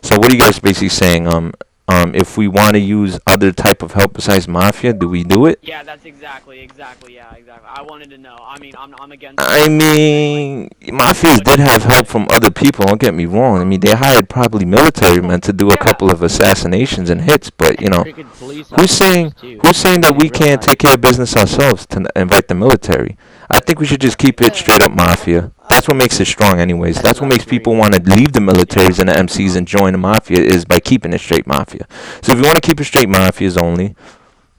S1: So what are you guys basically saying? If we want to use other type of help besides mafia, do we do it?
S8: Yeah, that's exactly. I wanted to know. I mean, I'm against.
S1: I mean, mafias did have help from other people. Don't get me wrong. I mean, they hired probably military men to do a couple of assassinations and hits. But you know, who's saying that we can't take care of business ourselves to invite the military? I think we should just keep it straight up mafia. That's what makes it strong, anyways. That's what makes people want to leave the militaries and the MCs and join the mafia is by keeping it straight mafia. So if you want to keep it straight mafias only,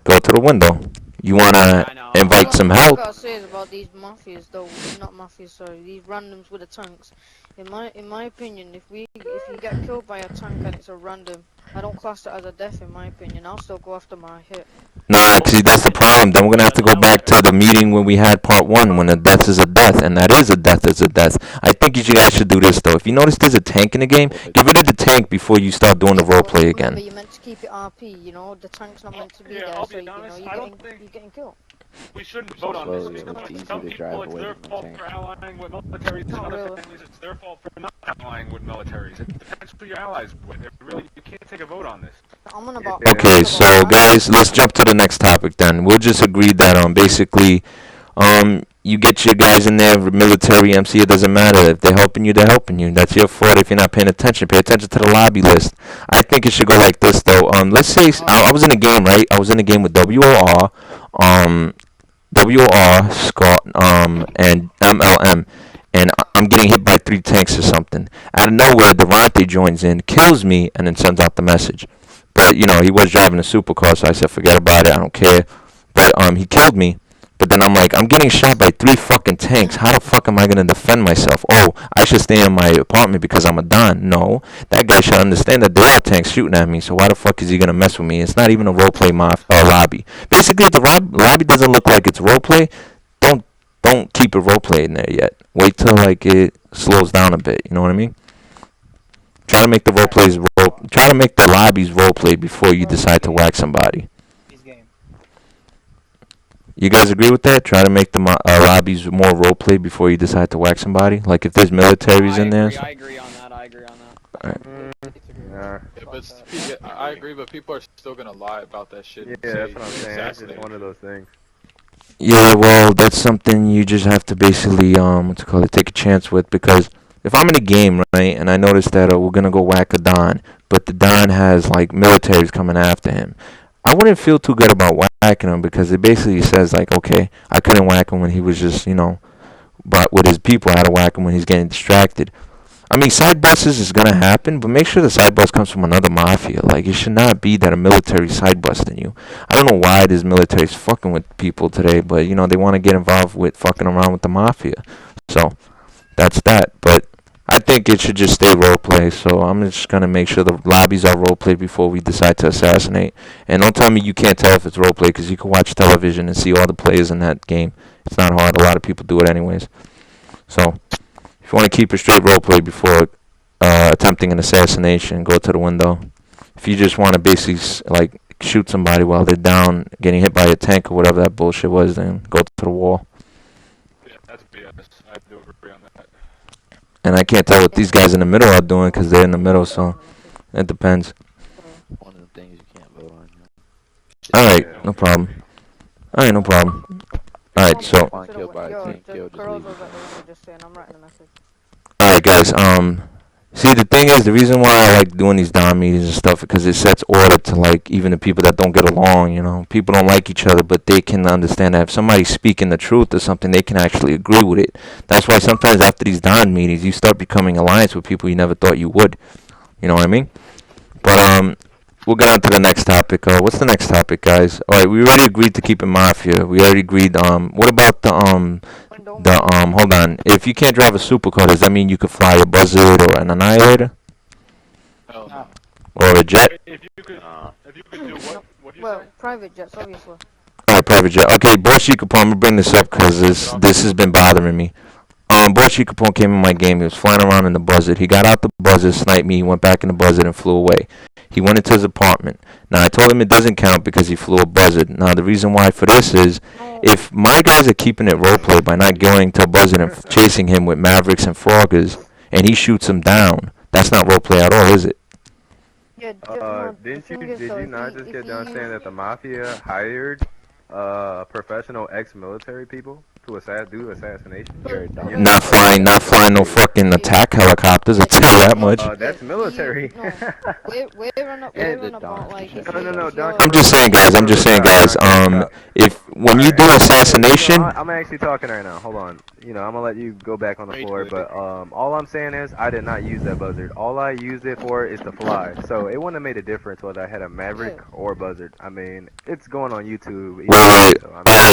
S1: go to the window. You want to invite some help.
S2: What I gotta say is about these mafias, though, not mafias, sorry, these randoms with the tanks. In my opinion, if you get killed by a tank and it's a random, I don't class it as a death. In my opinion, I'll still go after my hit.
S1: Nah, see, that's the problem. Then we're gonna have to go back to the meeting when we had part 1, when a death is a death, and that is a death is a death. I think you guys should do this though. If you notice there's a tank in the game, get rid of the tank before you start doing the roleplay again.
S2: Remember, you're meant to keep it RP. You know, the tank's not meant to be there, so you're getting killed.
S5: We shouldn't vote on this because some people it's their fault for allying with militaries, and other families it's their fault for not allying with militaries. It depends who your allies with. You can't take a vote on this.
S1: Okay, so guys, let's jump to the next topic then. We'll just agree that basically you get your guys in there, military, MC, it doesn't matter. If they're helping you, they're helping you. That's your fault if you're not paying attention. Pay attention to the lobby list. I think it should go like this though. Let's say I was in a game, right? I was in a game with WOR, Scott, and MLM. And I'm getting hit by 3 tanks or something. Out of nowhere, Durante joins in, kills me, and then sends out the message. But, you know, he was driving a supercar, so I said, forget about it, I don't care. But he killed me. But then I'm like, I'm getting shot by 3 fucking tanks. How the fuck am I going to defend myself? Oh, I should stay in my apartment because I'm a Don. No, that guy should understand that there are tanks shooting at me, so why the fuck is he going to mess with me? It's not even a roleplay lobby. Basically, if the lobby doesn't look like it's roleplay, don't keep it roleplay in there yet. Wait till, like, it slows down a bit, you know what I mean? Try to make the try to make the lobbies roleplay before you decide to whack somebody. You guys agree with that? Try to make the lobbies more roleplay before you decide to whack somebody? Like if there's militaries in there?
S8: I agree on that.
S6: I agree, but people are still gonna lie about that shit.
S7: Yeah, that's what I'm saying. That's just one of those things.
S1: Yeah, well, that's something you just have to basically, take a chance with, because if I'm in a game, right, and I notice that we're gonna go whack a Don, but the Don has, like, militaries coming after him, I wouldn't feel too good about whacking him, because it basically says, like, okay, I couldn't whack him when he was just, but with his people, I had to whack him when he's getting distracted. I mean, side buses is going to happen, but make sure the side bus comes from another mafia. Like, it should not be that a military side busting you. I don't know why this military is fucking with people today, but, they want to get involved with fucking around with the mafia. So, that's that. But I think it should just stay roleplay, so I'm just going to make sure the lobbies are roleplay before we decide to assassinate. And don't tell me you can't tell if it's roleplay, because you can watch television and see all the players in that game. It's not hard. A lot of people do it anyways. So, if you want to keep it straight roleplay before attempting an assassination, go to the window. If you just want to basically, like, shoot somebody while they're down, getting hit by a tank or whatever that bullshit was, then go to the wall.
S5: Yeah, that's BS. I do agree on that.
S1: And I can't tell what these guys in the middle are doing because they're in the middle, so it depends.
S11: One of the things you can't vote on.
S1: Alright, no problem. Alright, no problem. Alright, so. Alright, guys, see, the thing is, the reason why I like doing these Don meetings and stuff, because it sets order to, like, even the people that don't get along, People don't like each other, but they can understand that if somebody's speaking the truth or something, they can actually agree with it. That's why sometimes after these Don meetings, you start becoming alliance with people you never thought you would. You know what I mean? But, we'll get on to the next topic. What's the next topic, guys? Alright, we already agreed to keep it Mafia. We already agreed, what about hold on. If you can't drive a supercar, does that mean you could fly a Buzzard or an Annihilator?
S6: No.
S1: Or a jet?
S5: If you could do what do you say?
S2: Private jets, obviously.
S1: Alright, private jet. Okay, Boss Capone, I'm gonna bring this up because this has been bothering me. Boss Capone came in my game. He was flying around in the Buzzard. He got out the Buzzard, sniped me. He went back in the Buzzard and flew away. He went into his apartment. Now, I told him it doesn't count because he flew a Buzzard. Now, the reason why for this is, if my guys are keeping it roleplay by not going to a Buzzard and chasing him with Mavericks and Froggers, and he shoots him down, that's not roleplay at all, is it?
S2: Yeah,
S7: did you not just get done saying that the Mafia hired professional ex-military people to do assassination?
S1: Not flying no fucking attack helicopters, I'll tell you that much.
S7: That's military.
S1: I'm just saying, guys, if when you do assassination...
S7: I'm actually talking right now, hold on. I'm gonna let you go back on the floor, but all I'm saying is I did not use that Buzzard. All I used it for is to fly, so it wouldn't have made a difference whether I had a Maverick or Buzzard. I mean, it's going on YouTube.
S1: Wait.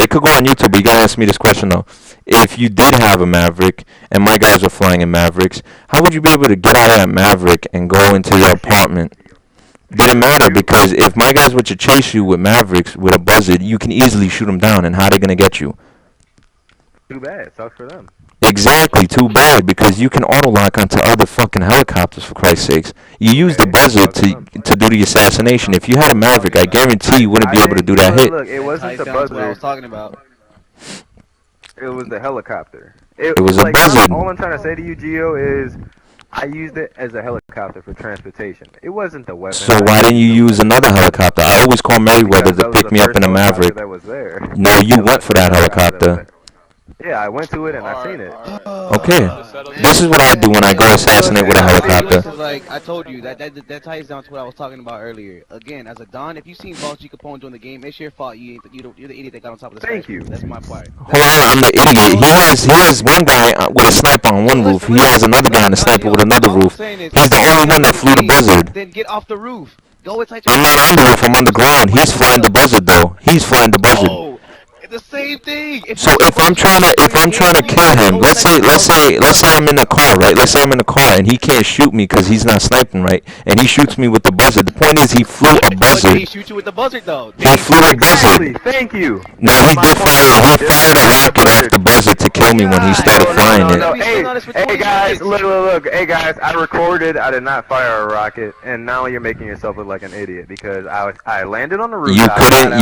S1: It could go on YouTube, but you gotta ask me this question though. If you did have a Maverick, and my guys were flying in Mavericks, how would you be able to get out of that Maverick and go into your apartment? Didn't matter, because if my guys were to chase you with Mavericks with a Buzzard, you can easily shoot them down, and how are they gonna get you?
S7: Too bad. Sucks for them.
S1: Exactly, too bad, because you can auto-lock onto other fucking helicopters, for Christ's sakes. You use the Buzzard to do the assassination. If you had a Maverick, I guarantee you wouldn't be able to do that hit.
S7: Look, it wasn't the Buzzard.
S4: What I was talking about.
S7: It was the helicopter.
S1: It was a Buzzard.
S7: All I'm trying to say to you, Gio, is I used it as a helicopter for transportation. It wasn't the weapon.
S1: So why didn't you use another helicopter? I always call Merriweather to pick me up in a Maverick.
S7: That was there.
S1: No, you went for that helicopter.
S7: Yeah, I went to it and I seen it.
S1: Okay. This is what I do when I go assassinate with a helicopter.
S4: Like I told you, that ties down to what I was talking about earlier. Again, as a Don, if you seen Boss G Capone during the game, it's your fault. You're the idiot that got on top of the
S7: Thank you.
S4: That's my part.
S1: Hold on, I'm the idiot. He has one guy with a sniper on one roof. He has another guy on a sniper with another roof. He's the only one that flew the buzzard.
S4: Then get off the roof. Go inside your
S1: I'm not on the roof. I'm on the ground. He's flying the buzzard though. He's flying the buzzard.
S4: Oh, it's the same thing.
S1: So if I'm trying to kill him, let's say I'm in the car, right? Let's say I'm in the car and he can't shoot me because he's not sniping, right? And he shoots me with the buzzard. The point is he flew a buzzard.
S4: He shoot you with the buzzard though.
S1: He flew a buzzard.
S7: Thank you.
S1: No, he fired a rocket off the buzzard to kill me when he started flying it.
S7: Hey guys, look. Hey guys, I recorded. I did not fire a rocket, and now you're making yourself look like an idiot because I landed on the roof.
S1: You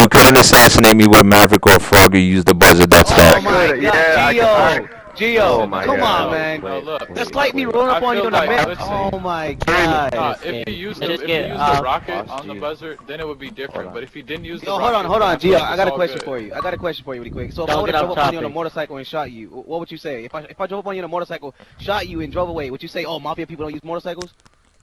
S1: couldn't assassinate me with a Maverick or a Frog. You used the buzzard. That's that.
S4: Oh my God, Gio,
S7: Oh my
S4: come
S7: God.
S4: on, man.
S6: No, look.
S4: That's like me rolling up on you on the map.
S6: listen.
S4: Oh my God.
S6: If you used the rocket on the buzzard, then it would be different. But if you didn't use the
S4: Yo,
S6: rocket,
S4: hold on, Gio. I got a
S6: all
S4: question
S6: good.
S4: for you. I got a question for you really quick. So if
S3: Don't
S4: I would
S3: get
S4: have
S3: off
S4: drove up on you on a
S3: topic.
S4: motorcycle and shot you, what would you say? If I drove up on you on a motorcycle, shot you and drove away, would you say, oh, Mafia people don't use motorcycles?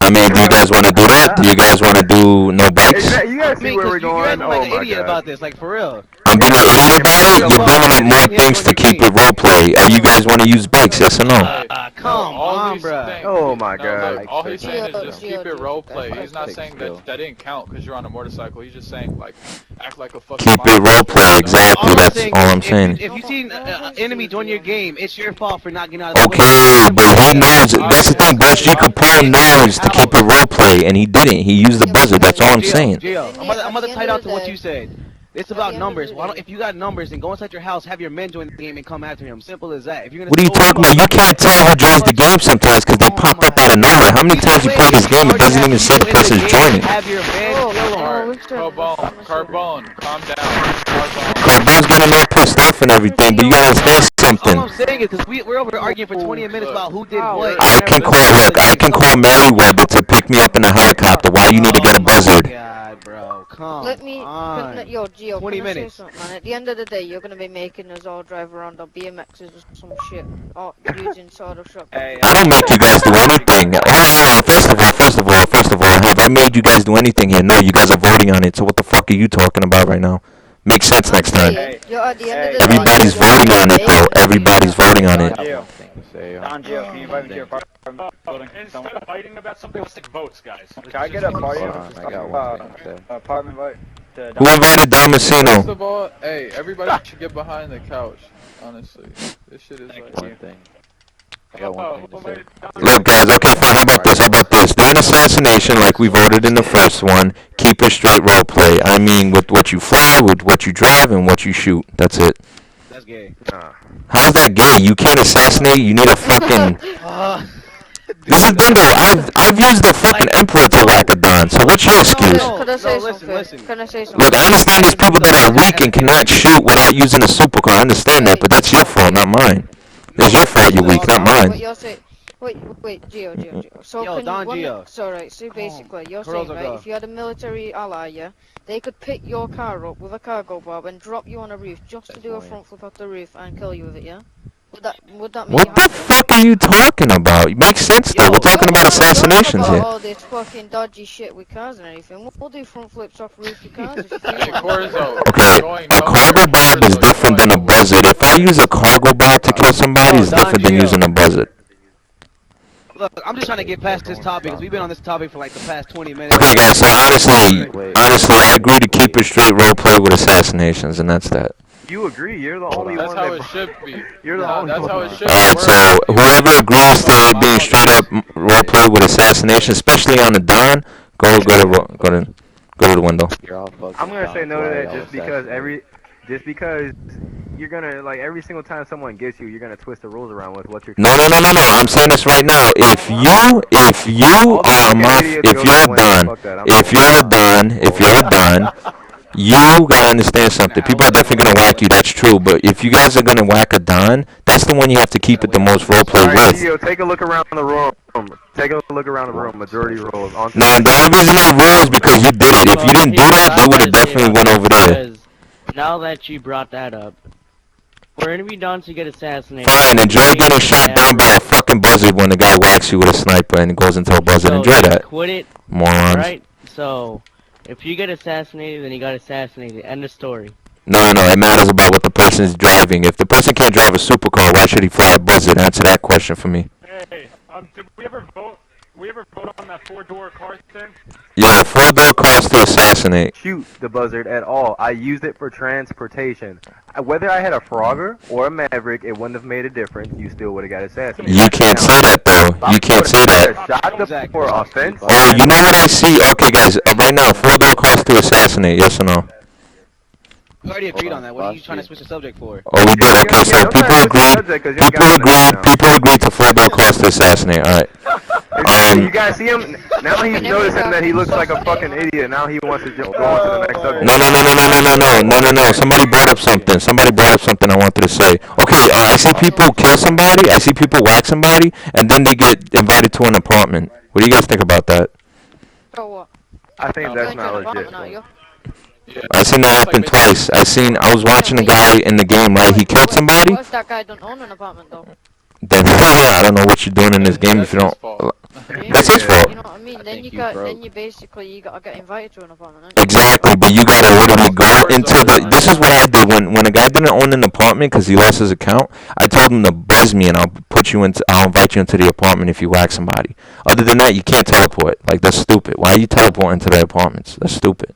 S1: I mean, do you guys want to do that? Do you guys want to do no bikes?
S7: You guys see where we're
S4: You're
S7: going?
S4: acting like
S7: Oh
S4: an
S7: my
S4: idiot
S7: God.
S4: about this, like for real.
S1: I'm being an idiot about it. You're bringing up more things to keep it roleplay. You guys want to use bikes? Yes or no?
S4: Come on, bro.
S7: Oh my God.
S6: Look, all he's saying is just keep it role play.
S11: That's
S6: He's not
S11: fake
S6: saying
S11: skill.
S6: that didn't count because you're on a motorcycle. He's just saying like act like a fucking.
S1: Keep it roleplay. Exactly. That's all I'm saying.
S4: If you see an enemy join your game, it's your fault for not getting out of the way.
S1: Okay, but he knows. That's the thing. Boss G Capone knows to keep it roleplay, and he didn't. He used the buzzard. That's all I'm saying.
S4: Gio, I'm gonna tie out to what you said. It's about numbers. Why don't, if you got numbers, then go inside your house, have your men join the game, and come after him. Simple as that. If you're gonna
S1: What are you talking about? You can't tell who joins the game sometimes because they pop up out of nowhere. How many times you play this game, it doesn't even say the person's joining.
S4: Have your men
S6: Carbone, calm down.
S1: Carbone's getting all pissed off and everything, but you gotta understand something.
S4: All I'm saying is because we're over arguing for 20 minutes about who did what.
S1: I can call Merriweather to pick me up in a helicopter. Why you need to get a buzzard?
S4: God, bro, come
S2: Let me,
S4: on.
S2: yo, Gio,
S4: 20
S2: can I say
S4: minutes.
S2: something, man? At the end of the day, you're gonna be making us all drive around on BMXs or some shit, or using sort of shotguns.
S1: I don't make you guys do anything. First of all, have I made you guys do anything here? No, you guys are voting on it. So what the fuck are you talking about right now? Makes sense next time.
S2: You're at the end of the day,
S1: Everybody's voting on it, though. Everybody's voting on it.
S9: Don Gio, can you invite me to your apartment building?
S5: Instead of fighting about something, let's take votes, guys.
S9: Can I get a party?
S11: I got one thing to say.
S9: Apartment vote.
S1: Who invited
S6: First
S1: Damasceno?
S6: of all, hey, everybody should get behind the couch. Honestly, this shit is like.
S11: One thing. I got one thing to say.
S1: Look, guys, okay, fine. How about this? Do an assassination like we voted in the first one. Keep a straight roleplay. I mean, with what you fly, with what you drive, and what you shoot. That's it.
S4: That's gay.
S1: How's that gay? You can't assassinate. You need a fucking. This is bingo. I've used the fucking Emperor to whack a Don. So what's your excuse?
S2: Can I say
S4: listen.
S2: something? Can I say something?
S1: Look, I understand there's people that are weak and cannot shoot without using a supercar. I understand that, but that's your fault, not mine. It's your fault you're weak, not
S2: What
S1: mine.
S2: you're saying? Wait, Gio. So
S4: Yo,
S2: can
S4: Don
S2: you,
S4: Gio.
S2: So right, so basically, you're
S4: Girls
S2: saying,
S4: or
S2: right,
S4: girls?
S2: if you had a military ally, yeah, they could pick your car up with a cargo bomb and drop you on a roof just to do a front flip off the roof and kill you with it, yeah? Would that make
S1: What
S2: you
S1: the
S2: happy?
S1: fuck are you talking about? It makes sense though. We're talking about assassinations
S2: About
S1: here.
S2: all this fucking dodgy shit with cars and anything. We'll do front flips off roofy cars if you feel
S6: Hey,
S2: like.
S6: Corzo,
S1: Okay,
S6: going
S1: a cargo bomb is different than a buzzard. If I use a cargo bomb to kill somebody, it's different than using a buzzard.
S4: Look, I'm just trying to get past this topic because we've been on this topic for like the past 20 minutes.
S1: Okay, guys. So honestly, I agree to keep it straight roleplay with assassinations, and that's that.
S7: You agree? You're the only
S6: That's
S7: one
S6: how
S7: that.
S6: it should be.
S7: You're the only
S6: That's
S7: one.
S6: how it should
S1: Alright,
S6: work.
S1: so whoever agrees to being straight up roleplay with assassination, especially on the Don, go to the window.
S11: You're all fucking
S7: I'm gonna say no to
S11: fly,
S7: that
S11: I'll
S7: just because you're gonna like every single time someone gets you, you're gonna twist the rules around with what you're.
S1: No. I'm saying this right now. If you're a Don, you gotta understand something. People are definitely gonna whack you. That's true. But if you guys are gonna whack a Don, that's the one you have to keep it the most roleplay
S7: Alright,
S1: with.
S7: Gio, take a look around the room. Take a look around the room. Majority rules. On
S1: Nah, the only reason they rules because you did it. If you didn't do that, they would have definitely went over there.
S3: Now that you brought that up, For enemy dons to get assassinated.
S1: Fine, enjoy getting shot down by a fucking buzzard when the guy whacks you with a sniper and goes into a buzzard.
S3: So
S1: Enjoy that.
S3: Quit it.
S1: Morons.
S3: Right? So, if you get assassinated, then you got assassinated. End of story.
S1: No, it matters about what the person's driving. If the person can't drive a supercar, why should he fly a buzzard? Answer that question for me.
S5: Hey, did we ever vote? We ever vote on that 4-door car thing?
S1: Yeah, 4-door cars to assassinate.
S7: Shoot the buzzard at all. I used it for transportation. Whether I had a Frogger or a Maverick, it wouldn't have made a difference. You still would have got assassinated.
S1: You can't say that though. You can't say that.
S7: Shot the for offense.
S1: Oh, you know what I see? Okay, guys, right now, 4-door cars to assassinate. Yes or no?
S4: We already agreed on that. What are you trying to switch the subject for?
S1: Oh, we did. Okay, so people agreed to 4-door cars to assassinate. All right.
S7: You guys see him? Now he's noticing that he looks like a fucking idiot. Now he wants to just go on to the next subject.
S1: No. Somebody brought up something I wanted to say. Okay, I see people kill somebody. I see people whack somebody, and then they get invited to an apartment. What do you guys think about that?
S2: So what?
S7: I think that's not legit.
S1: I seen that happen twice. I was watching a guy in the game, right? He killed somebody.
S2: What if that guy don't own an apartment though?
S1: Then I don't know what you're doing in this game if you don't. That's his fault.
S2: You know what I mean? Then you gotta get invited to an apartment.
S1: Exactly, but you gotta literally go into the. This is what I did when a guy didn't own an apartment because he lost his account. I told him to buzz me and I'll invite you into the apartment if you whack somebody. Other than that, you can't teleport. Like that's stupid. Why are you teleporting to the apartments? That's stupid.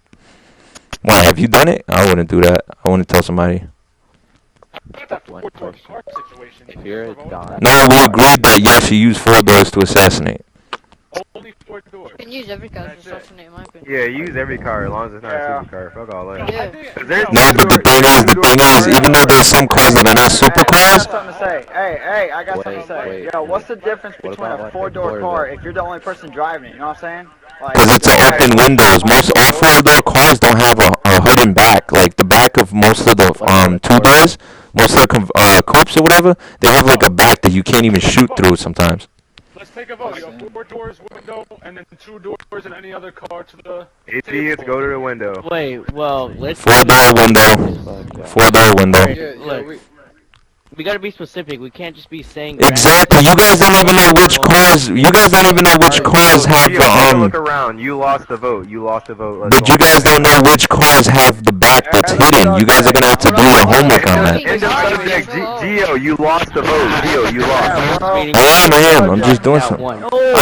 S1: Why have you done it? I wouldn't do that. I wouldn't tell somebody.
S11: If you're a Don.
S1: No, we agreed that yes, you use 4 doors to assassinate.
S5: Only 4 doors.
S2: You can use every car to assassinate, in my opinion.
S7: Yeah, use every car as long as it's not a supercar. Fuck all that.
S2: Yeah.
S1: No, but the thing is, even though there's some cars that are not supercars.
S9: I got something to say. Hey, I got something to say. Yo, what's the difference between a 4-door car if you're the only person driving it? You know what I'm saying?
S1: Because it's open windows. Most all 4-door cars don't have a hood and back. Like the back of most of the 2 doors, most of the coupes or whatever, they have like a back that you can't even shoot through sometimes.
S5: Let's take a vote. You have 4 doors, window, and then 2 doors in any other car to the.
S7: Idiots, go to the window.
S3: Wait, well, let's.
S1: 4-door window. 4-door window.
S3: Look, we gotta be specific. We can't just be saying.
S1: Exactly. You guys don't even know which cars. You guys don't even know which cars have
S7: Look around. You lost the vote.
S1: But you guys don't know which cars have the back that's hidden. You guys are gonna have to do your homework on that.
S7: End of subject. Gio, you lost the vote. Gio, you lost.
S1: I am. I'm just doing something. I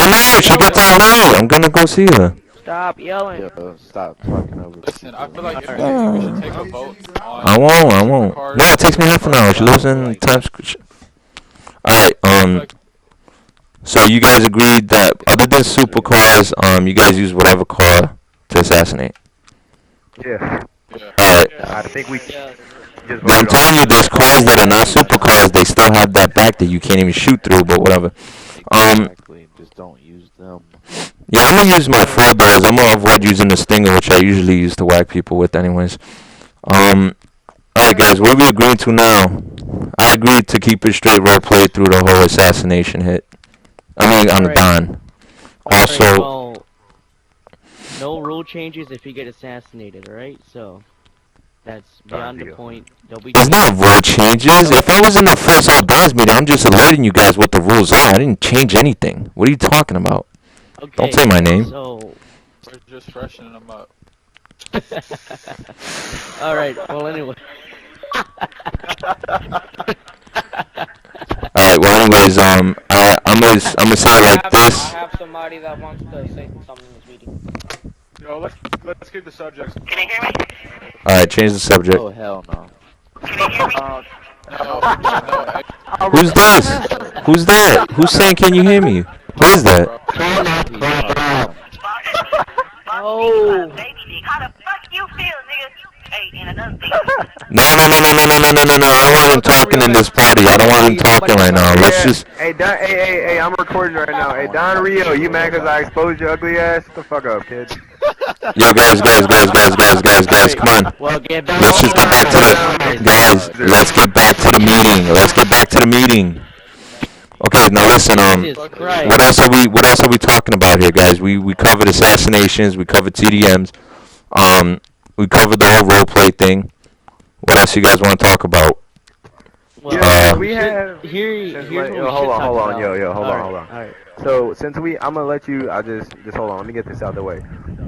S1: know. She gets out now. I'm gonna go see her.
S8: Stop yelling.
S11: Yo, stop talking over.
S6: Listen, I feel like we should take a vote on.
S1: I won't. No, it takes me half an hour. She lives in Times Square. Alright, so you guys agreed that other than supercars, you guys use whatever car to assassinate.
S7: Yeah.
S1: Alright.
S7: I think we just
S1: But I'm telling you, there's cars that are not supercars. They still have that back that you can't even shoot through, but whatever.
S11: Exactly. Just don't use them.
S1: Yeah, I'm gonna use my 4 doors. I'm gonna avoid using the stinger, which I usually use to whack people with, anyways. Alright, guys, what are we agreeing to now? I agreed to keep it straight roleplay through the whole assassination hit. I mean, on the Don. Also,
S3: well, no rule changes if you get assassinated, right? So that's beyond the point.
S1: there's not rule changes. If I was in the first All-Dons meeting, I'm just alerting you guys what the rules are. I didn't change anything. What are you talking about?
S3: Okay,
S1: Don't say my name.
S3: So
S6: We're just freshening them up.
S3: Alright, well anyway.
S1: Alright, well anyways, I'm gonna say it like this.
S8: I have somebody that wants to say something in this meeting.
S5: Yo, let's keep the subjects.
S12: Can you hear me?
S1: Alright, change the subject.
S11: Oh hell no.
S12: Can you hear me?
S1: Who's this? Who's that? Who's saying can you hear me? Who is that?
S8: Oh.
S12: How the fuck you feel, nigga? Hey, and another thing.
S1: No. I don't want him talking in this party. I don't want him talking right now. Let's just.
S7: Hey, Don, hey, I'm recording right now. Hey, Don Rio, you mad because I exposed your ugly ass? Shut the fuck up, kid.
S1: Yo, guys, come on.
S3: Well,
S1: Let's just get back to the guys. Let's get back to the meeting. Okay, now listen. What else are we talking about here, guys? We covered assassinations. We covered TDMs. We covered the whole roleplay thing. What else you guys want to talk about?
S7: Yeah, we have.
S3: Here's
S7: Hold
S3: what we
S7: on,
S3: should talk
S7: hold on,
S3: about.
S7: hold on.
S3: Alright.
S7: So since I'm gonna let you. I just hold on. Let me get this out of the way.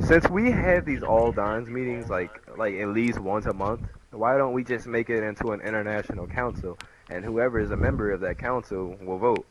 S7: Since we have these all dons meetings like at least once a month, why don't we just make it into an international council, and whoever is a member of that council will vote?